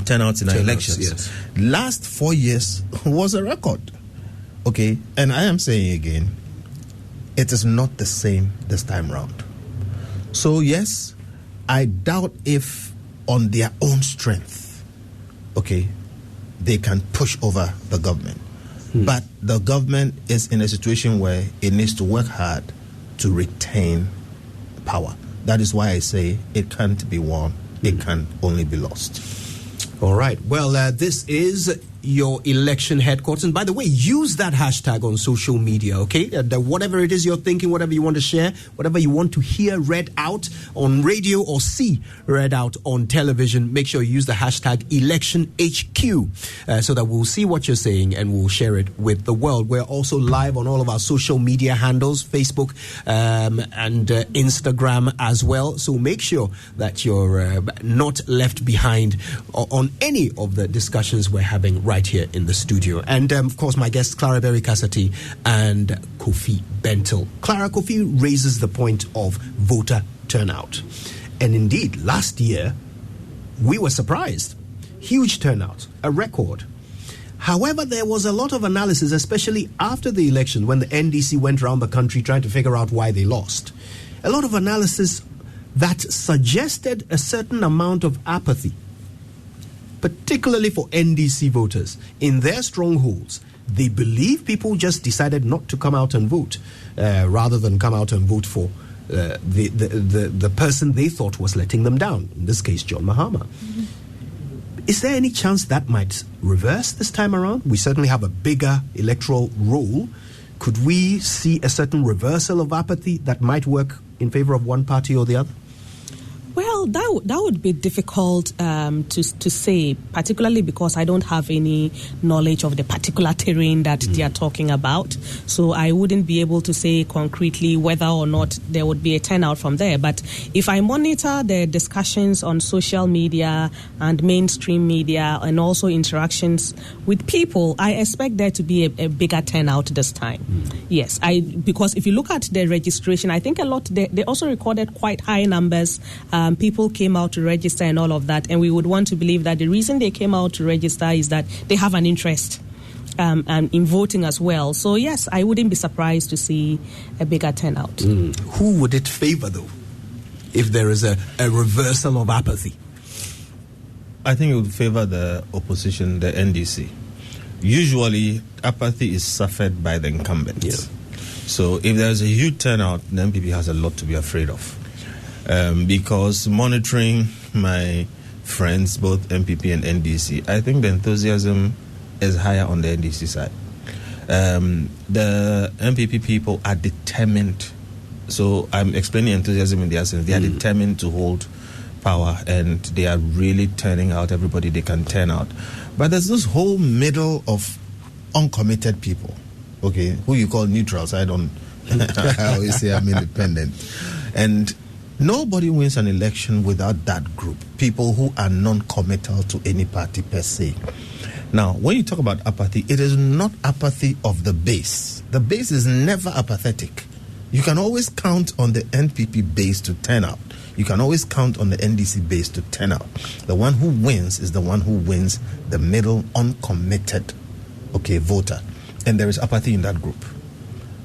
turnouts in our elections. Yes. Last 4 years was a record. Okay, and I am saying again, it is not the same this time round. So yes, I doubt if on their own strength, okay, they can push over the government. But the government is in a situation where it needs to work hard to retain power. That is why I say it can't be won, it can only be lost. All right. Well, this is your election headquarters. And by the way, use that hashtag on social media, okay? Whatever it is you're thinking, whatever you want to share, whatever you want to hear read out on radio or see read out on television, make sure you use the hashtag ElectionHQ so that we'll see what you're saying and we'll share it with the world. We're also live on all of our social media handles, Facebook and Instagram as well. So make sure that you're not left behind on any of the discussions we're having right here in the studio. And of course, my guests, Clara Berry Cassati and Kofi Bentil. Clara, Kofi raises the point of voter turnout. And indeed, last year, we were surprised. Huge turnout, a record. However, there was a lot of analysis, especially after the election, when the NDC went around the country trying to figure out why they lost. A lot of analysis that suggested a certain amount of apathy, particularly for NDC voters. In their strongholds, they believe people just decided not to come out and vote rather than come out and vote for the person they thought was letting them down, in this case, John Mahama. Mm-hmm. Is there any chance that might reverse this time around? We certainly have a bigger electoral roll. Could we see a certain reversal of apathy that might work in favor of one party or the other? Well, that would be difficult to say, particularly because I don't have any knowledge of the particular terrain that they are talking about. So I wouldn't be able to say concretely whether or not there would be a turnout from there. But if I monitor the discussions on social media and mainstream media and also interactions with people, I expect there to be a bigger turnout this time. Yes, because if you look at the registration, I think they also recorded quite high numbers. People came out to register and all of that, and we would want to believe that the reason they came out to register is that they have an interest in voting as well. So yes, I wouldn't be surprised to see a bigger turnout. Who would it favor, though, if there is a reversal of apathy? I think it would favor the opposition, the NDC. Usually, apathy is suffered by the incumbents. Yeah. So if there's a huge turnout, then NPP has a lot to be afraid of. Because monitoring my friends, both MPP and NDC, I think the enthusiasm is higher on the NDC side. The MPP people are determined. So I'm explaining enthusiasm in their sense. They are determined to hold power, and they are really turning out everybody they can turn out. But there's this whole middle of uncommitted people, okay, who you call neutrals. I always say I'm independent. And nobody wins an election without that group, people who are non-committal to any party per se. Now, when you talk about apathy, it is not apathy of the base. The base is never apathetic. You can always count on the NPP base to turn out. You can always count on the NDC base to turn out. The one who wins is the one who wins the middle, uncommitted, voter. And there is apathy in that group.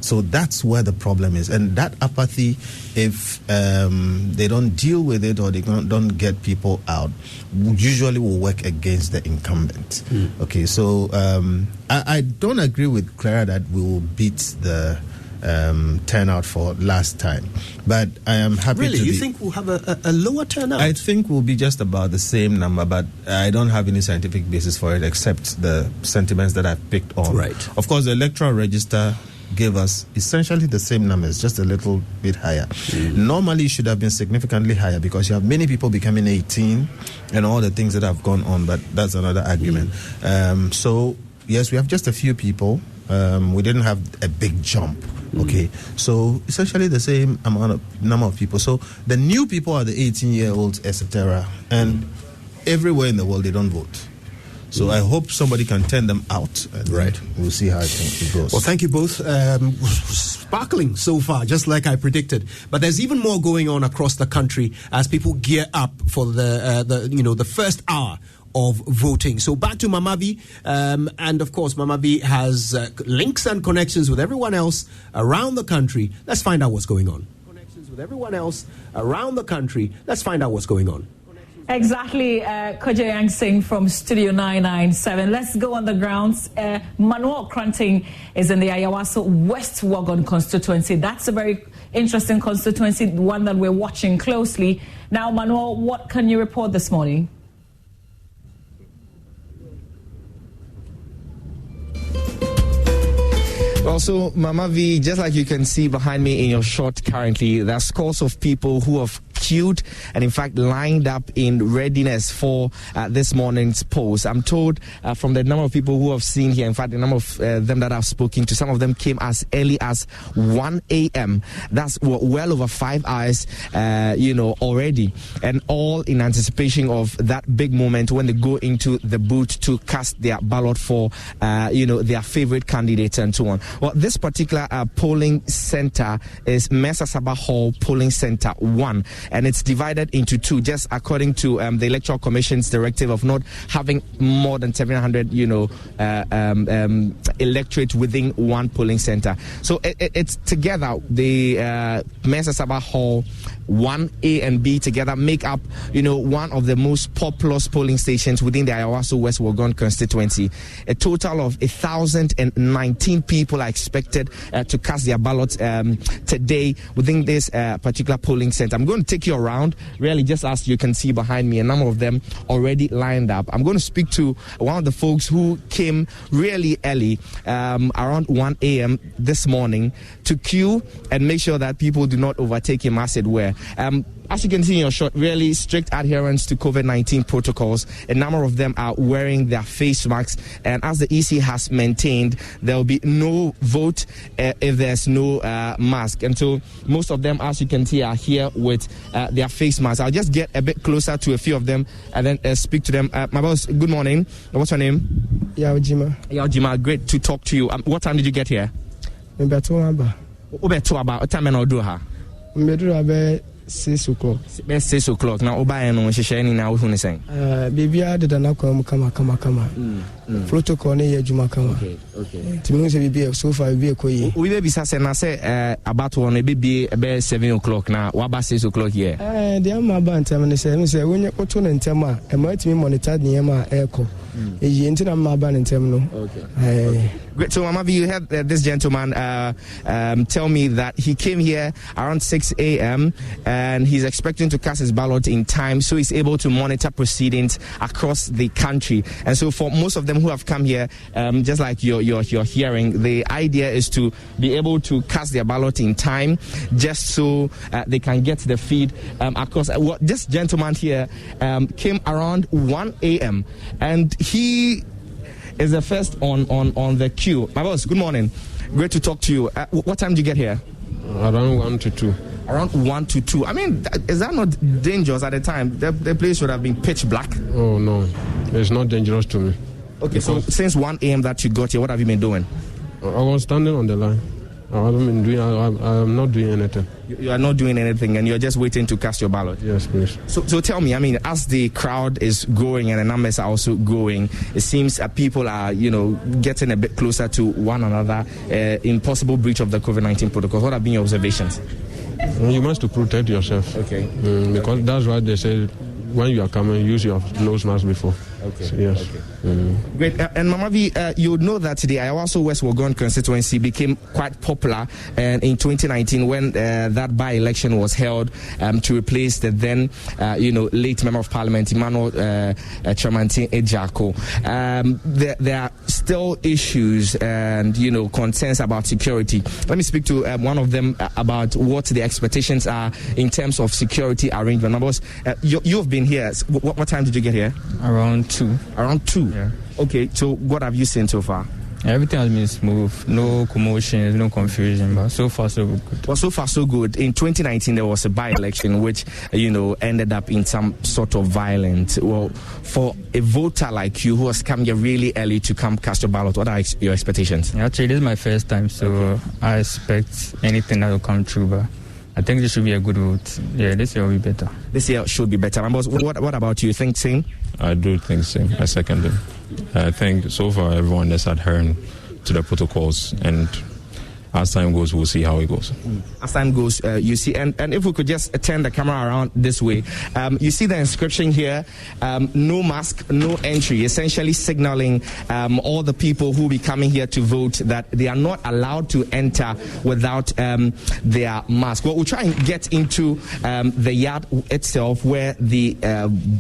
So that's where the problem is. And that apathy, if they don't deal with it or they don't get people out, usually will work against the incumbent. Okay, so I don't agree with Clara that we will beat the turnout for last time. But I am happy Really? to You think we'll have a lower turnout? I think we'll be just about the same number, but I don't have any scientific basis for it except the sentiments that I've picked on. Right. Of course, the electoral register gave us essentially the same numbers, just a little bit higher. Normally, it should have been significantly higher because you have many people becoming 18 and all the things that have gone on, but that's another argument. So, yes, we have just a few people. We didn't have a big jump. Okay, so essentially the same number of people. So the new people are the 18-year-olds, etc. And everywhere in the world, they don't vote. So I hope somebody can turn them out. Right. We'll see how it goes. Well, thank you both. Sparkling so far, just like I predicted. But there's even more going on across the country as people gear up for the first hour of voting. So back to Mamavi, and of course Mamavi has links and connections with everyone else around the country. Let's find out what's going on. Let's find out what's going on. Exactly, Kojayang Singh from Studio 997. Let's go on the grounds. Manuel Kranting is in the Ayawaso West Wuogon constituency. That's a very interesting constituency, one that we're watching closely. Now, Manuel, what can you report this morning? Also, Mamavi, just like you can see behind me in your shot currently, there are scores of people who have queued and in fact lined up in readiness for this morning's post. I'm told from the number of people who have seen here, in fact the number of them that I've spoken to, some of them came as early as 1 a.m. That's well over 5 hours already, and all in anticipation of that big moment when they go into the booth to cast their ballot for their favorite candidates and so on. Well, this particular polling center is Mesa Saba Hall Polling Center 1, and it's divided into two, just according to the Electoral Commission's directive of not having more than 700, electorate within one polling center. So it's together, the Mesa Saba Hall 1A and B together make up, one of the most populous polling stations within the Ayawaso West Wuogon constituency. A total of 1,019 people are expected to cast their ballots today within this particular polling center. I'm going to take you around, really, just as you can see behind me, a number of them already lined up. I'm going to speak to one of the folks who came really early, around 1 a.m. this morning, to queue and make sure that people do not overtake him, as it were. As you can see in your shot, really strict adherence to COVID-19 protocols. A number of them are wearing their face masks, and as the EC has maintained, there will be no vote if there's no mask. And so most of them, as you can see, are here with their face masks. I'll just get a bit closer to a few of them and then speak to them. My boss, good morning. What's your name? Yaojima, great to talk to you. What time did you get here? What time and 6 o'clock. 6 o'clock. Now, Oba no shisheni na uhuni saying. Bibia did an aquam kama. Protocol ne yajuma kama. Okay. Timunse bibia so far bibia koyi. We be say na say about one be 7 o'clock na waba 6 o'clock here. The ama ba ntem ne say when you oto ne ntem a e ma timi monitor ne ma eko. E ntina ma ba ne ntem no. Okay. Great. So Mamavi, you had this gentleman tell me that he came here around 6 a.m. and he's expecting to cast his ballot in time, so he's able to monitor proceedings across the country. And so for most of them who have come here, just like you're hearing, the idea is to be able to cast their ballot in time, just so they can get the feed across. This gentleman here came around 1 a.m. and he is the first on the queue. My boss, good morning. Great to talk to you. What time did you get here? Around 1 to 2. Around 1 to 2. I mean, is that not dangerous at the time? The place should have been pitch black. Oh, no. It's not dangerous to me. Okay, so since 1 a.m. that you got here, what have you been doing? I was standing on the line. I am not doing anything. You are not doing anything, and you're just waiting to cast your ballot? Yes, please. So tell me, I mean, as the crowd is growing and the numbers are also growing, it seems that people are, getting a bit closer to one another in possible breach of the COVID-19 protocol. What have been your observations? You must protect yourself. Okay. Because that's why they say when you are coming, use your nose mask before. Okay. So, yes. Okay. Great. And Mamavi, you know that the Ayawaso West Wuogon constituency became quite popular in 2019 when that by-election was held to replace the then, late Member of Parliament, Emmanuel Chamantin Ejako. There are still issues and, concerns about security. Let me speak to one of them about what the expectations are in terms of security arrangement. My boss, you've been here. What time did you get here? Around 2. Around 2? Yeah. Okay, so what have you seen so far? Everything has been smooth, no commotion, no confusion, but so far so good. Well, so far so good. In 2019, there was a by-election which, ended up in some sort of violence. Well, for a voter like you who has come here really early to come cast your ballot, what are your expectations? Actually, this is my first time, so I expect anything that will come true, but I think this should be a good vote. Yeah, this year will be better. This year should be better. What about you? Think same? I do think same. I second him. I think so far everyone is adhering to the protocols, and as time goes, we'll see how it goes. As time goes, you see, and if we could just turn the camera around this way, you see the inscription here, no mask, no entry, essentially signaling all the people who will be coming here to vote that they are not allowed to enter without their mask. Well, we'll try and get into the yard itself where the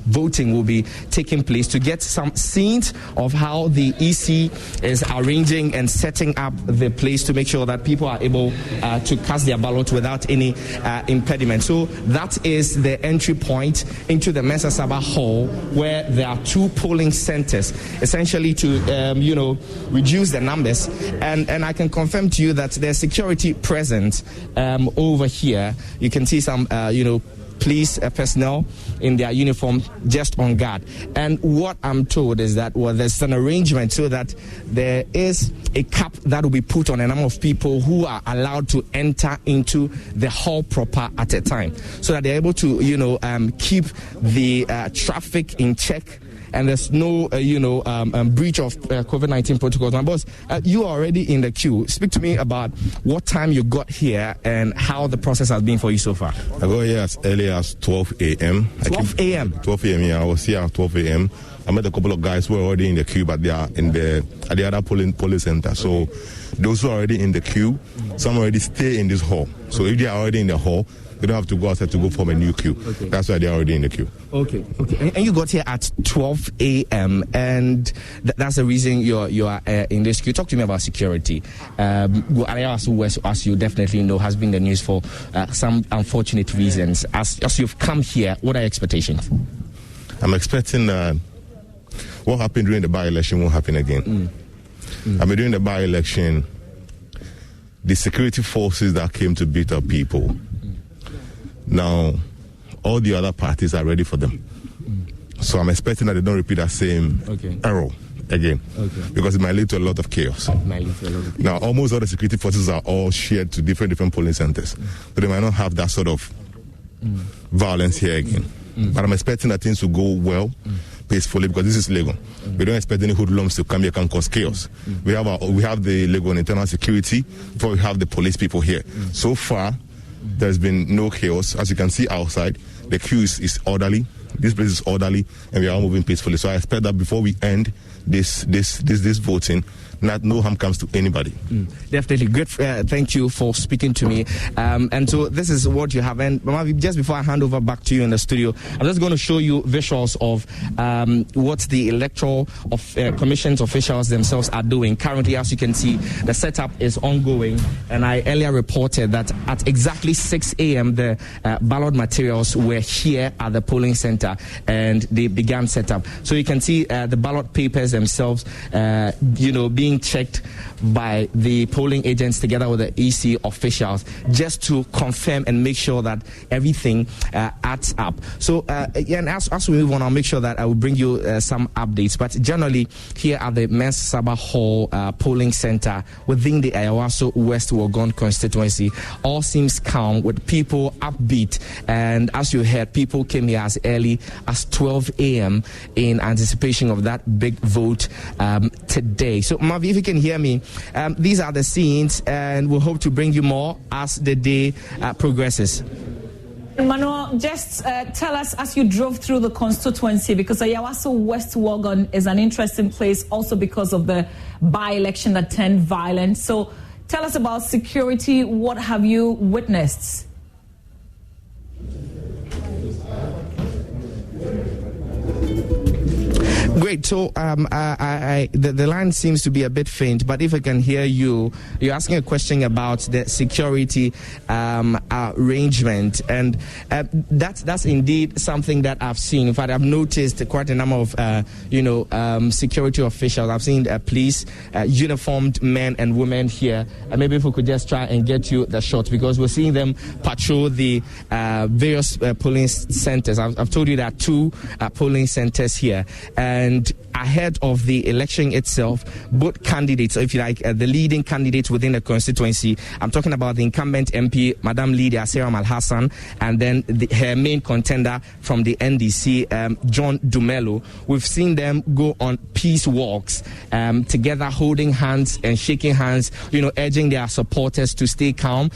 voting will be taking place to get some scenes of how the EC is arranging and setting up the place to make sure that people are able to cast their ballot without any impediment. So that is the entry point into the Mensa Saba Hall, where there are 2 polling centers, essentially to reduce the numbers. And I can confirm to you that there's security present over here. You can see some police personnel in their uniform just on guard. And what I'm told is that there's an arrangement so that there is a cap that will be put on a number of people who are allowed to enter into the hall proper at a time, so that they're able to keep the traffic in check. And there's no, breach of COVID-19 protocols. My boss, you are already in the queue. Speak to me about what time you got here and how the process has been for you so far. I got here as early as 12 a.m. 12 a.m.? 12 a.m., yeah. I was here at 12 a.m. I met a couple of guys who are already in the queue, but they are at the other polling center. So those who are already in the queue, some already stay in this hall. So if they are already in the hall, they don't have to go outside to go form a new queue. Okay. That's why they're already in the queue. Okay. And you got here at 12 a.m. and that's the reason you are in this queue. Talk to me about security. As you definitely know, has been the news for some unfortunate reasons. As you've come here, what are your expectations? I'm expecting what happened during the by-election won't happen again. I mean, during the by-election, the security forces that came to beat up people, now all the other parties are ready for them. So I'm expecting that they don't repeat that same error again, because it might lead to a lot of chaos. Now, almost all the security forces are all shared to different polling centers, so they might not have that sort of violence here again. But I'm expecting that things will go well, peacefully, because this is Legon. We don't expect any hoodlums to come here and cause chaos. We have the Legon internal security before we have the police people here. So far, there's been no chaos. As you can see outside, the queue is orderly. This place is orderly, and we are all moving peacefully. So I expect that before we end this voting, no harm comes to anybody. Definitely. Good. Thank you for speaking to me. And so this is what you have. And Mama, just before I hand over back to you in the studio, I'm just going to show you visuals of what the electoral commission's officials themselves are doing. Currently, as you can see, the setup is ongoing. And I earlier reported that at exactly 6 a.m., the ballot materials were here at the polling center, and they began setup. So you can see the ballot papers themselves, being checked by the polling agents together with the EC officials, just to confirm and make sure that everything adds up. So, and as we move on, I'll make sure that I will bring you some updates. But generally, here at the Mensa Saba Hall polling center within the Ayawaso West Wuogon constituency, all seems calm with people upbeat. And as you heard, people came here as early as 12 a.m. in anticipation of that big vote today. So, Mavi, if you can hear me, these are the scenes, and we'll hope to bring you more as the day progresses. Manuel, just tell us, as you drove through the constituency, because Ayawaso West Wuogon is an interesting place also because of the by-election that turned violent. So tell us about security. What have you witnessed? Great. So the line seems to be a bit faint, but if I can hear you, you're asking a question about the security arrangement, and that's indeed something that I've seen. In fact, I've noticed quite a number of security officials. I've seen police, uniformed men and women here. And maybe if we could just try and get you the shot, because we're seeing them patrol the various polling centers. I've told you there are 2 polling centers here, and And ahead of the election itself, both candidates, if you like, the leading candidates within the constituency, I'm talking about the incumbent MP, Madam Lydia Seram Al-Hassan, and then her main contender from the NDC, John Dumelo. We've seen them go on peace walks together, holding hands and shaking hands, urging their supporters to stay calm